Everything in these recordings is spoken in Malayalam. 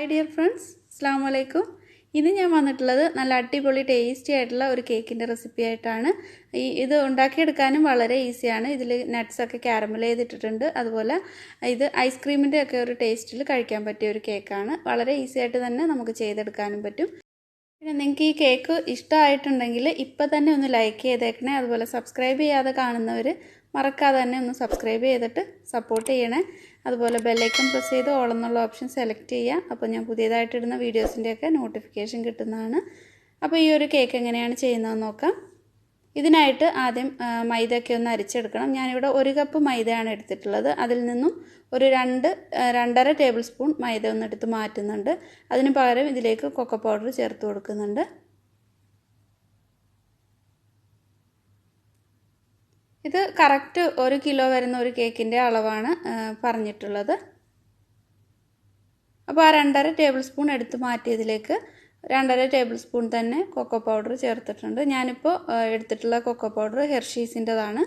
dear friends, Assalamu alaikum. ഇന്ന് ഞാൻ വന്നിട്ടുള്ളത് നല്ല അടിപൊളി ടേസ്റ്റി ആയിട്ടുള്ള ഒരു കേക്കിന്റെ റെസിപ്പി ആയിട്ടാണ്. ഇത് ഉണ്ടാക്കിയെടുക്കാനും വളരെ ഈസിയാണ്. ഇതിൽ നട്ട്സ് ഒക്കെ കാരമൽ ചെയ്തിട്ടുണ്ട്. അതുപോലെ ഇത് ഐസ്ക്രീമിന്റെ ഒക്കെ ഒരു ടേസ്റ്റിൽ കഴിക്കാൻ പറ്റിയ ഒരു കേക്കാണ്. വളരെ ഈസി ആയിട്ട് തന്നെ നമുക്ക് ചെയ്തെടുക്കാനും പറ്റും. പിന്നെ നിങ്ങൾക്ക് ഈ കേക്ക് ഇഷ്ടമായിട്ടുണ്ടെങ്കിൽ ഇപ്പോൾ തന്നെ ഒന്ന് ലൈക്ക് ചെയ്തേക്കണേ. അതുപോലെ സബ്സ്ക്രൈബ് ചെയ്യാതെ കാണുന്നവർ മറക്കാതെ തന്നെ ഒന്ന് സബ്സ്ക്രൈബ് ചെയ്തിട്ട് സപ്പോർട്ട് ചെയ്യണേ. അതുപോലെ ബെൽ ഐക്കൺ പ്രസ് ചെയ്ത് ഓൾ എന്നുള്ള ഓപ്ഷൻ സെലക്ട് ചെയ്യുക. അപ്പോൾ ഞാൻ പുതിയതായിട്ട് ഇടുന്ന വീഡിയോസിൻ്റെയൊക്കെ നോട്ടിഫിക്കേഷൻ കിട്ടുന്നതാണ്. അപ്പോൾ ഈ ഒരു കേക്ക് എങ്ങനെയാണ് ചെയ്യുന്നതെന്ന് നോക്കാം. ഇതിനായിട്ട് ആദ്യം മൈദയൊക്കെ ഒന്ന് അരിച്ചെടുക്കണം. ഞാനിവിടെ 1 കപ്പ് മൈദയാണ് എടുത്തിട്ടുള്ളത്. അതിൽ നിന്നും ഒരു 2-2.5 ടേബിൾ സ്പൂൺ മൈദ ഒന്ന് എടുത്ത് മാറ്റുന്നുണ്ട്. അതിന് പകരം ഇതിലേക്ക് കൊക്കോ പൗഡർ ചേർത്ത് കൊടുക്കുന്നുണ്ട്. ഇത് കറക്റ്റ് 1 കിലോ വരുന്ന ഒരു കേക്കിൻ്റെ അളവാണ് പറഞ്ഞിട്ടുള്ളത്. അപ്പോൾ ആ 2.5 ടേബിൾ സ്പൂൺ എടുത്ത് മാറ്റിയതിലേക്ക് 2.5 ടേബിൾ സ്പൂൺ തന്നെ കൊക്കോ പൗഡർ ചേർത്തിട്ടുണ്ട്. ഞാനിപ്പോൾ എടുത്തിട്ടുള്ള കൊക്കോ പൗഡർ ഹെർഷീസിൻ്റെതാണ്.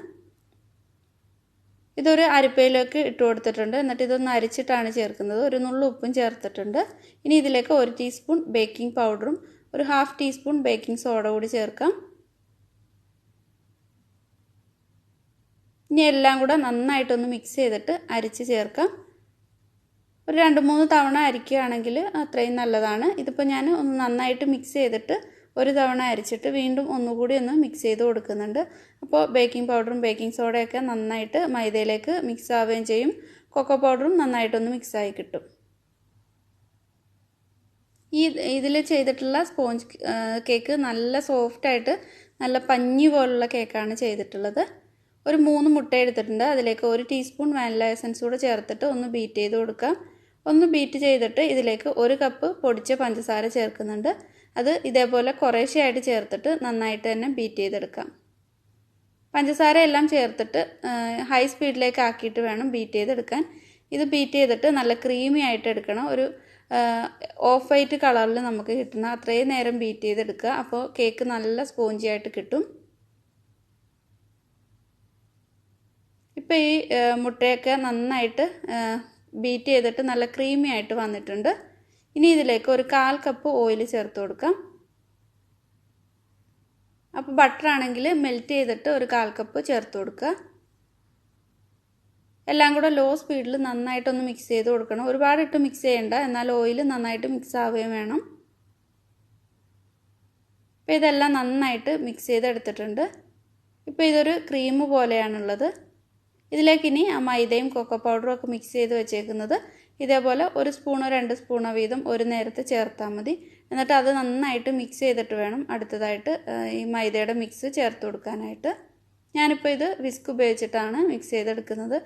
ഇതൊരു അരിപ്പയിലേക്ക് ഇട്ട് കൊടുത്തിട്ടുണ്ട്. എന്നിട്ട് ഇതൊന്ന് അരിച്ചിട്ടാണ് ചേർക്കുന്നത്. ഒരു നുള്ളു ഉപ്പും ചേർത്തിട്ടുണ്ട്. ഇനി ഇതിലേക്ക് 1 ടീസ്പൂൺ ബേക്കിംഗ് പൗഡറും ഒരു 1/2 ടീസ്പൂൺ ബേക്കിംഗ് സോഡ കൂടി ചേർക്കാം. ഇനി എല്ലാം കൂടെ നന്നായിട്ടൊന്ന് മിക്സ് ചെയ്തിട്ട് അരിച്ച് ചേർക്കാം. ഒരു 2-3 തവണ അരിക്കുകയാണെങ്കിൽ അത്രയും നല്ലതാണ്. ഇതിപ്പോൾ ഞാൻ ഒന്ന് നന്നായിട്ട് മിക്സ് ചെയ്തിട്ട് ഒരു തവണ അരിച്ചിട്ട് വീണ്ടും ഒന്നുകൂടി ഒന്ന് മിക്സ് ചെയ്ത് കൊടുക്കുന്നുണ്ട്. അപ്പോൾ ബേക്കിംഗ് പൗഡറും ബേക്കിംഗ് സോഡയൊക്കെ നന്നായിട്ട് മൈദയിലേക്ക് മിക്സ് ആവുകയും ചെയ്യും. കൊക്കോ പൗഡറും നന്നായിട്ടൊന്ന് മിക്സായി കിട്ടും. ഇതിൽ ചെയ്തിട്ടുള്ള സ്പോഞ്ച് കേക്ക് നല്ല സോഫ്റ്റായിട്ട് നല്ല പഞ്ഞി പോലുള്ള കേക്കാണ് ചെയ്തിട്ടുള്ളത്. ഒരു 3 മുട്ട എടുത്തിട്ടുണ്ട്. അതിലേക്ക് 1 ടീസ്പൂൺ വാനില എസൻസ് കൂടെ ചേർത്തിട്ട് ഒന്ന് ബീറ്റ് ചെയ്ത് കൊടുക്കാം. ഒന്ന് ബീറ്റ് ചെയ്തിട്ട് ഇതിലേക്ക് 1 കപ്പ് പൊടിച്ച പഞ്ചസാര ചേർക്കുന്നുണ്ട്. അത് ഇതേപോലെ കുറേശ്ശെയായിട്ട് ചേർത്തിട്ട് നന്നായിട്ട് തന്നെ ബീറ്റ് ചെയ്തെടുക്കാം. പഞ്ചസാര എല്ലാം ചേർത്തിട്ട് ഹൈ സ്പീഡിലേക്ക് ആക്കിയിട്ട് വേണം ബീറ്റ് ചെയ്തെടുക്കാൻ. ഇത് ബീറ്റ് ചെയ്തിട്ട് നല്ല ക്രീമി ആയിട്ട് എടുക്കണം. ഒരു ഓഫ് വൈറ്റ് കളറിൽ നമുക്ക് കിട്ടുന്ന അത്രയും നേരം ബീറ്റ് ചെയ്തെടുക്കുക. അപ്പോൾ കേക്ക് നല്ല സ്പോഞ്ചി ആയിട്ട് കിട്ടും. ഇപ്പോൾ ഈ മുട്ടയൊക്കെ നന്നായിട്ട് ബീറ്റ് ചെയ്തിട്ട് നല്ല ക്രീമി ആയിട്ട് വന്നിട്ടുണ്ട്. ഇനി ഇതിലേക്ക് ഒരു 1/4 കപ്പ് ഓയിൽ ചേർത്ത് കൊടുക്കാം. അപ്പോൾ ബട്ടർ ആണെങ്കിൽ മെൽറ്റ് ചെയ്തിട്ട് ഒരു 1/4 കപ്പ് ചേർത്ത് കൊടുക്കുക. എല്ലാം കൂടെ ലോ സ്പീഡിൽ നന്നായിട്ടൊന്ന് മിക്സ് ചെയ്ത് കൊടുക്കണം. ഒരുപാട് ഇട്ട് മിക്സ് ചെയ്യേണ്ട, എന്നാൽ ഓയിൽ നന്നായിട്ട് മിക്സ് ആവുകയും വേണം. അപ്പോൾ ഇതെല്ലാം നന്നായിട്ട് മിക്സ് ചെയ്തെടുത്തിട്ടുണ്ട്. ഇപ്പോൾ ഇതൊരു ക്രീം പോലെയാണുള്ളത്. ഇതിലേക്ക് ഇനി ആ മൈദയും കൊക്കോ പൗഡറും ഒക്കെ മിക്സ് ചെയ്ത് വെച്ചേക്കുന്നത് ഇതേപോലെ 1 സ്പൂണോ 2 സ്പൂണോ വീതം ഒരു നേരത്തെ ചേർത്താൽ മതി. എന്നിട്ട് അത് നന്നായിട്ട് മിക്സ് ചെയ്തിട്ട് വേണം അടുത്തതായിട്ട് ഈ മൈദയുടെ മിക്സ് ചേർത്ത് കൊടുക്കാനായിട്ട്. ഞാനിപ്പോൾ ഇത് വിസ്ക് ഉപയോഗിച്ചിട്ടാണ് മിക്സ് ചെയ്തെടുക്കുന്നത്.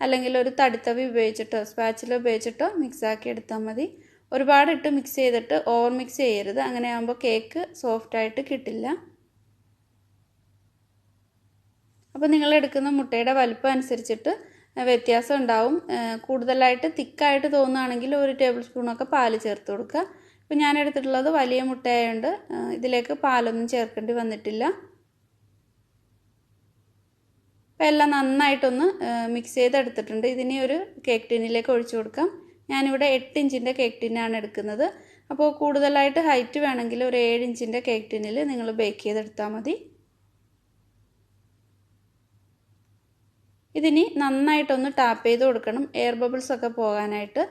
അല്ലെങ്കിൽ ഒരു തടിത്തവി ഉപയോഗിച്ചിട്ടോ സ്പാച്ചില ഉപയോഗിച്ചിട്ടോ മിക്സാക്കി എടുത്താൽ മതി. ഒരുപാട് ഇട്ട് മിക്സ് ചെയ്തിട്ട് ഓവർ മിക്സ് ചെയ്യരുത്. അങ്ങനെ ആകുമ്പോൾ കേക്ക് സോഫ്റ്റായിട്ട് കിട്ടില്ല. അപ്പോൾ നിങ്ങൾ എടുക്കുന്ന മുട്ടയുടെ വലുപ്പം അനുസരിച്ചിട്ട് വ്യത്യാസം ഉണ്ടാവും. കൂടുതലായിട്ട് തിക്കായിട്ട് തോന്നുകയാണെങ്കിൽ 1 ടേബിൾ സ്പൂണൊക്കെ പാല് ചേർത്ത് കൊടുക്കുക. ഇപ്പോൾ ഞാൻ എടുത്തിട്ടുള്ളത് വലിയ മുട്ടയായതുകൊണ്ട് ഇതിലേക്ക് പാലൊന്നും ചേർക്കേണ്ടി വന്നിട്ടില്ല. അപ്പോൾ എല്ലാം നന്നായിട്ടൊന്ന് മിക്സ് ചെയ്തെടുത്തിട്ടുണ്ട്. ഇതിനെ ഒരു കേക്ക് ടിന്നിലേക്ക് ഒഴിച്ചു കൊടുക്കാം. ഞാനിവിടെ 8 ഇഞ്ചിൻ്റെ കേക്ക് ടിന്നാണ് എടുക്കുന്നത്. അപ്പോൾ കൂടുതലായിട്ട് ഹൈറ്റ് വേണമെങ്കിൽ ഒരു 7 ഇഞ്ചിൻ്റെ കേക്ക് ടിന്നിൽ നിങ്ങൾ ബേക്ക് ചെയ്തെടുത്താൽ മതി. ഇതിനി നന്നായിട്ടൊന്ന് ടാപ്പ് ചെയ്ത് കൊടുക്കണം, എയർ ബബിൾസ് ഒക്കെ പോകാനായിട്ട്.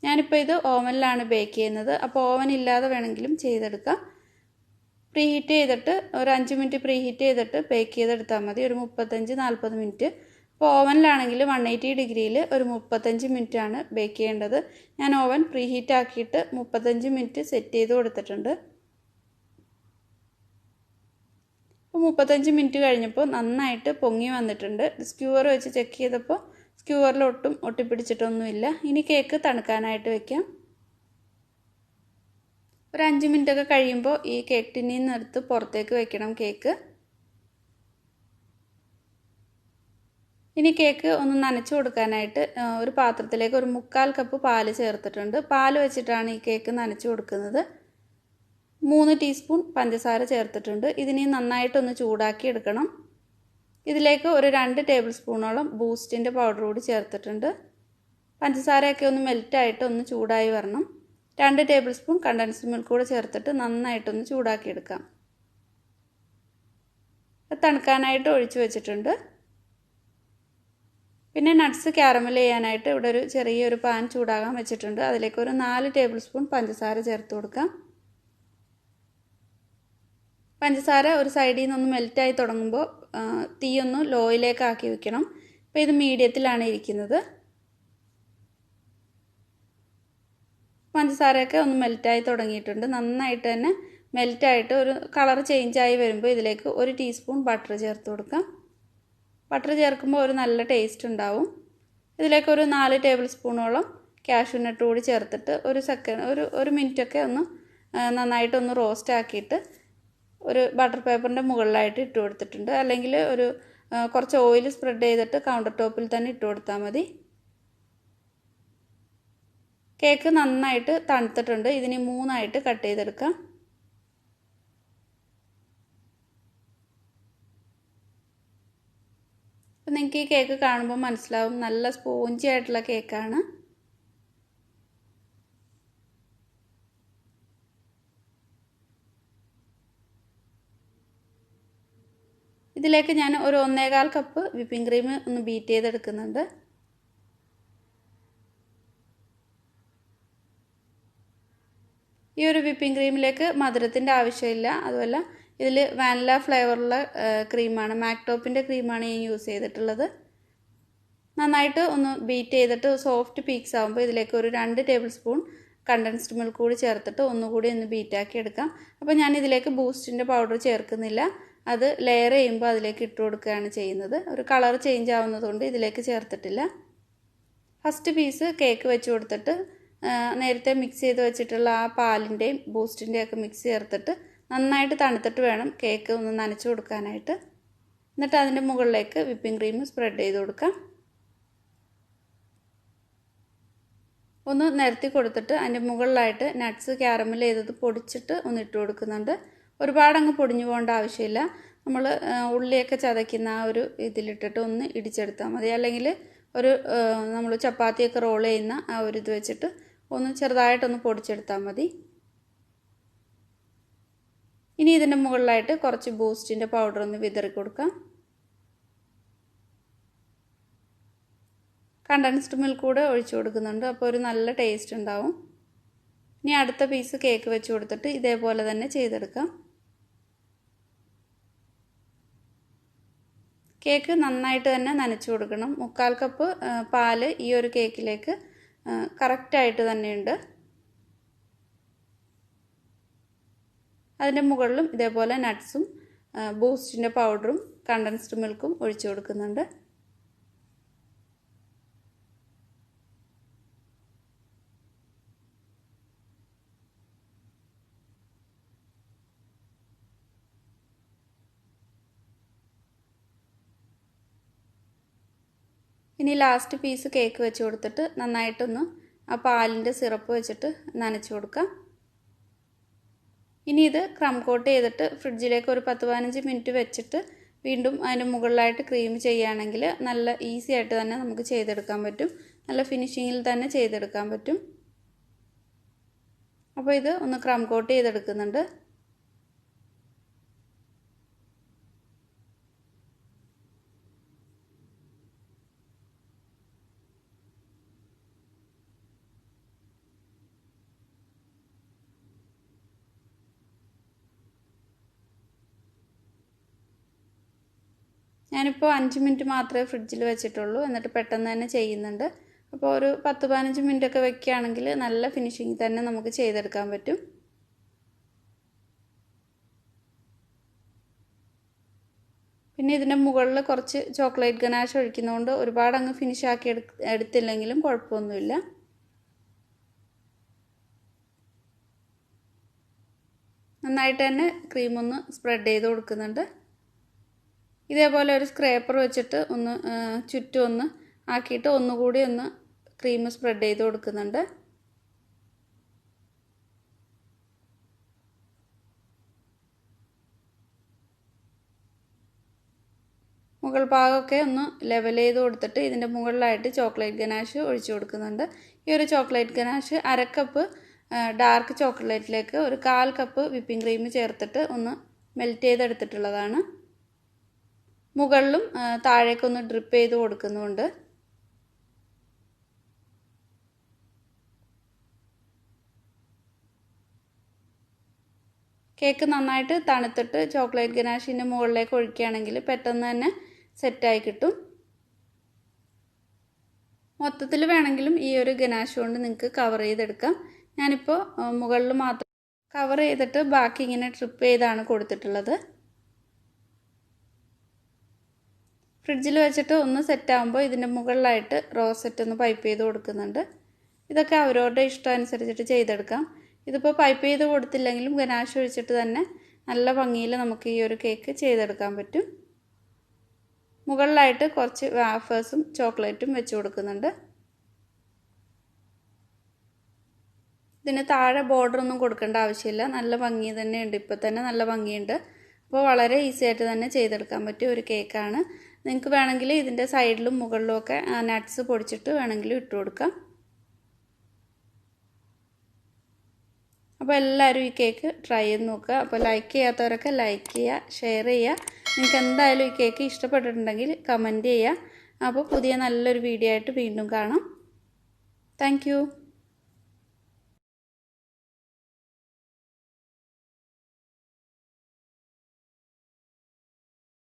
ഞാനിപ്പോൾ ഇത് ഓവനിലാണ് ബേക്ക് ചെയ്യുന്നത്. അപ്പോൾ ഓവൻ ഇല്ലാതെ വേണമെങ്കിലും ചെയ്തെടുക്കാം. പ്രീഹീറ്റ് ചെയ്തിട്ട് ഒരു 5 മിനിറ്റ് പ്രീഹീറ്റ് ചെയ്തിട്ട് ബേക്ക് ചെയ്തെടുത്താൽ മതി. ഒരു 35-40 മിനിറ്റ്. അപ്പോൾ ഓവനിലാണെങ്കിൽ 180 ഡിഗ്രിയിൽ ഒരു 35 മിനിറ്റാണ് ബേക്ക് ചെയ്യേണ്ടത്. ഞാൻ ഓവൻ പ്രീഹീറ്റ് ആക്കിയിട്ട് 35 മിനിറ്റ് സെറ്റ് ചെയ്ത് കൊടുത്തിട്ടുണ്ട്. അപ്പോൾ 35 മിനിറ്റ് കഴിഞ്ഞപ്പോൾ നന്നായിട്ട് പൊങ്ങി വന്നിട്ടുണ്ട്. സ്ക്യൂവർ വെച്ച് ചെക്ക് ചെയ്തപ്പോൾ സ്ക്യൂവറിൽ ഒട്ടും ഒട്ടിപ്പിടിച്ചിട്ടൊന്നുമില്ല. ഇനി കേക്ക് തണുക്കാനായിട്ട് വെക്കാം. ഒരു 5 മിനിറ്റൊക്കെ കഴിയുമ്പോൾ ഈ കേക്ക് ടിന്നിൽ നിന്ന് എടുത്ത് പുറത്തേക്ക് വെക്കണം കേക്ക്. ഇനി കേക്ക് ഒന്ന് നനച്ചു കൊടുക്കാനായിട്ട് ഒരു പാത്രത്തിലേക്ക് ഒരു 1/4 കപ്പ് പാല് ചേർത്തിട്ടുണ്ട്. പാല് വെച്ചിട്ടാണ് ഈ കേക്ക് നനച്ചു കൊടുക്കുന്നത്. 3 ടീസ്പൂൺ പഞ്ചസാര ചേർത്തിട്ടുണ്ട്. ഇതിനെ നന്നായിട്ടൊന്ന് ചൂടാക്കി എടുക്കണം. ഇതിലേക്ക് ഒരു 2 ടേബിൾ സ്പൂണോളം ബൂസ്റ്റിൻ്റെ പൗഡർ കൂടി ചേർത്തിട്ടുണ്ട്. പഞ്ചസാരയൊക്കെ ഒന്ന് മെൽറ്റായിട്ട് ഒന്ന് ചൂടായി വരണം. 2 ടേബിൾ സ്പൂൺ കണ്ടൻസ്ഡ് മിൽക്ക് കൂടെ ചേർത്തിട്ട് നന്നായിട്ടൊന്ന് ചൂടാക്കിയെടുക്കാം. തണുക്കാനായിട്ട് ഒഴിച്ചു വെച്ചിട്ടുണ്ട്. പിന്നെ നട്ട്സ് ക്യാരമൽ ചെയ്യാനായിട്ട് ഇവിടെ ഒരു ചെറിയൊരു പാൻ ചൂടാകാൻ വെച്ചിട്ടുണ്ട്. അതിലേക്ക് ഒരു 4 ടേബിൾ സ്പൂൺ പഞ്ചസാര ചേർത്ത് കൊടുക്കാം. പഞ്ചസാര ഒരു സൈഡിൽ നിന്നൊന്ന് മെൽറ്റായി തുടങ്ങുമ്പോൾ തീ ഒന്ന് ലോയിലേക്ക് ആക്കി വെക്കണം. ഇപ്പോൾ ഇത് മീഡിയത്തിലാണ് ഇരിക്കുന്നത്. പഞ്ചസാരയൊക്കെ ഒന്ന് മെൽറ്റായി തുടങ്ങിയിട്ടുണ്ട്. നന്നായിട്ട് തന്നെ മെൽറ്റായിട്ട് ഒരു കളർ ചേഞ്ചായി വരുമ്പോൾ ഇതിലേക്ക് 1 ടീസ്പൂൺ ബട്ടർ ചേർത്ത് കൊടുക്കാം. ബട്ടർ ചേർക്കുമ്പോൾ ഒരു നല്ല ടേസ്റ്റ് ഉണ്ടാവും. ഇതിലേക്ക് ഒരു 4 ടേബിൾ സ്പൂണോളം കാഷ്യൂ നട്ട് കൂടി ചേർത്തിട്ട് ഒരു മിനിറ്റൊക്കെ ഒന്ന് നന്നായിട്ടൊന്ന് റോസ്റ്റ് ആക്കിയിട്ട് ഒരു ബട്ടർ പേപ്പറിൻ്റെ മുകളിലായിട്ട് ഇട്ട് കൊടുത്തിട്ടുണ്ട്. അല്ലെങ്കിൽ കുറച്ച് ഓയിൽ സ്പ്രെഡ് ചെയ്തിട്ട് കൗണ്ടർ ടോപ്പിൽ തന്നെ ഇട്ട് കൊടുത്താൽ മതി. കേക്ക് നന്നായിട്ട് തണുത്തിട്ടുണ്ട്. ഇതിന് 3 കട്ട് ചെയ്തെടുക്കാം. അപ്പം നിങ്ങൾക്ക് ഈ കേക്ക് കാണുമ്പോൾ മനസ്സിലാവും നല്ല സ്പോഞ്ചി ആയിട്ടുള്ള കേക്കാണ്. ഇതിലേക്ക് ഞാൻ ഒരു 1.25 കപ്പ് വിപ്പിംഗ് ക്രീം ഒന്ന് ബീറ്റ് ചെയ്തെടുക്കുന്നുണ്ട്. ഈ ഒരു വിപ്പിംഗ് ക്രീമിലേക്ക് മധുരത്തിൻ്റെ ആവശ്യമില്ല. അതുമല്ല ഇതിൽ വാനില ഫ്ലേവറുള്ള ക്രീമാണ്, മാക്ടോപ്പിൻ്റെ ക്രീമാണ് ഞാൻ യൂസ് ചെയ്തിട്ടുള്ളത്. നന്നായിട്ട് ഒന്ന് ബീറ്റ് ചെയ്തിട്ട് സോഫ്റ്റ് പീക്സ് ആകുമ്പോൾ ഇതിലേക്ക് ഒരു 2 ടേബിൾ സ്പൂൺ കണ്ടൻസ്ഡ് മിൽക്ക് കൂടി ചേർത്തിട്ട് ഒന്നുകൂടി ഒന്ന് ബീറ്റാക്കി എടുക്കാം. അപ്പോൾ ഞാൻ ഇതിലേക്ക് ബൂസ്റ്റിൻ്റെ പൗഡർ ചേർക്കുന്നില്ല. അത് ലെയർ ചെയ്യുമ്പോൾ അതിലേക്ക് ഇട്ട് കൊടുക്കുകയാണ് ചെയ്യുന്നത്. ഒരു കളർ ചേഞ്ച് ആവുന്നതുകൊണ്ട് ഇതിലേക്ക് ചേർത്തിട്ടില്ല. ഫസ്റ്റ് പീസ് കേക്ക് വെച്ച് കൊടുത്തിട്ട് നേരത്തെ മിക്സ് ചെയ്ത് വെച്ചിട്ടുള്ള ആ പാലിൻ്റെയും ബൂസ്റ്റിൻ്റെയും ഒക്കെ മിക്സ് ചേർത്തിട്ട് നന്നായിട്ട് തണുത്തിട്ട് വേണം കേക്ക് ഒന്ന് നനച്ച് കൊടുക്കാനായിട്ട്. എന്നിട്ട് അതിൻ്റെ മുകളിലേക്ക് വിപ്പിംഗ് ക്രീം സ്പ്രെഡ് ചെയ്ത് കൊടുക്കാം. ഒന്ന് നിരത്തി കൊടുത്തിട്ട് അതിൻ്റെ മുകളിലായിട്ട് നട്ട്സ് ക്യാരമൽ ചെയ്തത് പൊടിച്ചിട്ട് ഒന്ന് ഇട്ട് കൊടുക്കുന്നുണ്ട്. ഒരുപാടങ്ങ് പൊടിഞ്ഞു പോകേണ്ട ആവശ്യമില്ല. നമ്മൾ ഉള്ളിയൊക്കെ ചതയ്ക്കുന്ന ആ ഒരു ഇതിലിട്ടിട്ട് ഒന്ന് ഇടിച്ചെടുത്താൽ മതി. അല്ലെങ്കിൽ നമ്മൾ ചപ്പാത്തിയൊക്കെ റോൾ ചെയ്യുന്ന ആ ഒരു ഇത് വെച്ചിട്ട് ഒന്ന് ചെറുതായിട്ടൊന്ന് പൊടിച്ചെടുത്താൽ മതി. ഇനി ഇതിൻ്റെ മുകളിലായിട്ട് കുറച്ച് ബൂസ്റ്റിൻ്റെ പൗഡർ ഒന്ന് വിതറി കൊടുക്കാം. കണ്ടൻസ്ഡ് മിൽക്ക് കൂടെ ഒഴിച്ചു കൊടുക്കുന്നുണ്ട്. അപ്പോൾ ഒരു നല്ല ടേസ്റ്റ് ഉണ്ടാവും. ഇനി അടുത്ത പീസ് കേക്ക് വെച്ച് കൊടുത്തിട്ട് ഇതേപോലെ തന്നെ ചെയ്തെടുക്കാം. കേക്ക് നന്നായിട്ട് തന്നെ നനച്ചു കൊടുക്കണം. 3/4 കപ്പ് പാല് ഈ ഒരു കേക്കിലേക്ക് കറക്റ്റായിട്ട് തന്നെയുണ്ട്. അതിൻ്റെ മുകളിലും ഇതേപോലെ നട്ട്സും ബൂസ്റ്റിൻ്റെ പൗഡറും കണ്ടൻസ്ഡ് മിൽക്കും ഒഴിച്ചു കൊടുക്കുന്നുണ്ട്. ഇനി ലാസ്റ്റ് പീസ് കേക്ക് വെച്ച് കൊടുത്തിട്ട് നന്നായിട്ടൊന്ന് ആ പാലിൻ്റെ സിറപ്പ് വെച്ചിട്ട് നനച്ച് കൊടുക്കാം. ഇനി ഇത് ക്രം കോട്ട് ചെയ്തിട്ട് ഫ്രിഡ്ജിലേക്ക് ഒരു 10-15 മിനിറ്റ് വെച്ചിട്ട് വീണ്ടും അതിന് മുകളിലായിട്ട് ക്രീം ചെയ്യുകയാണെങ്കിൽ നല്ല ഈസി ആയിട്ട് തന്നെ നമുക്ക് ചെയ്തെടുക്കാൻ പറ്റും. നല്ല ഫിനിഷിങ്ങിൽ തന്നെ ചെയ്തെടുക്കാൻ പറ്റും. അപ്പോൾ ഇത് ഒന്ന് ക്രം കോട്ട് ചെയ്തെടുക്കുന്നുണ്ട്. ഞാനിപ്പോൾ 5 മിനിറ്റ് മാത്രമേ ഫ്രിഡ്ജിൽ വെച്ചിട്ടുള്ളൂ. എന്നിട്ട് പെട്ടെന്ന് തന്നെ ചെയ്യുന്നുണ്ട്. അപ്പോൾ ഒരു 10-15 മിനിറ്റൊക്കെ വെക്കുകയാണെങ്കിൽ നല്ല ഫിനിഷിങ് തന്നെ നമുക്ക് ചെയ്തെടുക്കാൻ പറ്റും. പിന്നെ ഇതിൻ്റെ മുകളിൽ കുറച്ച് ചോക്ലേറ്റ് ഗനാഷ് ഒഴിക്കുന്നതുകൊണ്ട് ഒരുപാട് അങ്ങ് ഫിനിഷ് ആക്കി എടുത്തില്ലെങ്കിലും കുഴപ്പമൊന്നുമില്ല. നന്നായിട്ട് തന്നെ ക്രീമൊന്ന് സ്പ്രെഡ് ചെയ്ത് കൊടുക്കുന്നുണ്ട്. ഇതേപോലെ ഒരു സ്ക്രേപ്പർ വെച്ചിട്ട് ഒന്ന് ചുറ്റും ഒന്ന് ആക്കിയിട്ട് ഒന്നുകൂടി ഒന്ന് ക്രീം സ്പ്രെഡ് ചെയ്ത് കൊടുക്കുന്നുണ്ട്. മുകൾ ഭാഗമൊക്കെ ഒന്ന് ലെവൽ ചെയ്ത് കൊടുത്തിട്ട് ഇതിൻ്റെ മുകളിലായിട്ട് ചോക്ലേറ്റ് ഗനാഷ് ഒഴിച്ചു കൊടുക്കുന്നുണ്ട്. ഈ ഒരു ചോക്ലേറ്റ് ഗനാഷ് 1/2 കപ്പ് ഡാർക്ക് ചോക്ലേറ്റിലേക്ക് ഒരു 1/4 കപ്പ് വിപ്പിംഗ് ക്രീം ചേർത്തിട്ട് ഒന്ന് മെൽറ്റ് ചെയ്തെടുത്തിട്ടുള്ളതാണ്. മുകളിലും താഴേക്കൊന്ന് ഡ്രിപ്പ് ചെയ്ത് കൊടുക്കുന്നുണ്ട്. കേക്ക് നന്നായിട്ട് തണുത്തിട്ട് ചോക്ലേറ്റ് ഗനാഷിൻ്റെ മുകളിലേക്ക് ഒഴിക്കുകയാണെങ്കിൽ പെട്ടെന്ന് തന്നെ സെറ്റായി കിട്ടും. മൊത്തത്തിൽ വേണമെങ്കിലും ഈ ഒരു ഗനാഷ് കൊണ്ട് നിങ്ങൾക്ക് കവർ ചെയ്തെടുക്കാം. ഞാനിപ്പോൾ മുകളിൽ മാത്രം കവർ ചെയ്തിട്ട് ബാക്കി ഇങ്ങനെ ട്രിപ്പ് ചെയ്താണ് കൊടുത്തിട്ടുള്ളത്. ഫ്രിഡ്ജിൽ വെച്ചിട്ട് ഒന്ന് സെറ്റാകുമ്പോൾ ഇതിൻ്റെ മുകളിലായിട്ട് റോസറ്റ് ഒന്ന് പൈപ്പ് ചെയ്ത് കൊടുക്കുന്നുണ്ട്. ഇതൊക്കെ അവരവരുടെ ഇഷ്ടം അനുസരിച്ചിട്ട് ചെയ്തെടുക്കാം. ഇതിപ്പോൾ പൈപ്പ് ചെയ്ത് കൊടുത്തില്ലെങ്കിലും ഗനാഷ് ഒഴിച്ചിട്ട് തന്നെ നല്ല ഭംഗിയിൽ നമുക്ക് ഈ ഒരു കേക്ക് ചെയ്തെടുക്കാൻ പറ്റും. മുകളിലായിട്ട് കുറച്ച് വാഫേഴ്സും ചോക്ലേറ്റും വെച്ച് കൊടുക്കുന്നുണ്ട്. ഇതിന് താഴെ ബോർഡറൊന്നും കൊടുക്കേണ്ട ആവശ്യമില്ല. നല്ല ഭംഗി തന്നെയുണ്ട്. ഇപ്പോൾ തന്നെ നല്ല ഭംഗിയുണ്ട്. അപ്പോൾ വളരെ ഈസി ആയിട്ട് തന്നെ ചെയ്തെടുക്കാൻ പറ്റിയ ഒരു കേക്കാണ്. നിങ്ങൾക്ക് വേണമെങ്കിൽ ഇതിൻ്റെ സൈഡിലും മുകളിലും ഒക്കെ നട്ട്സ് പൊടിച്ചിട്ട് വേണമെങ്കിലും ഇട്ട് കൊടുക്കാം. അപ്പോൾ എല്ലാവരും ഈ കേക്ക് ട്രൈ ചെയ്ത് നോക്കുക. അപ്പോൾ ലൈക്ക് ചെയ്യാത്തവരൊക്കെ ലൈക്ക് ചെയ്യുക, ഷെയർ ചെയ്യുക. നിങ്ങൾക്ക് എന്തായാലും ഈ കേക്ക് ഇഷ്ടപ്പെട്ടിട്ടുണ്ടെങ്കിൽ കമൻറ്റ് ചെയ്യുക. അപ്പോൾ പുതിയ നല്ലൊരു വീഡിയോ ആയിട്ട് വീണ്ടും കാണാം. താങ്ക്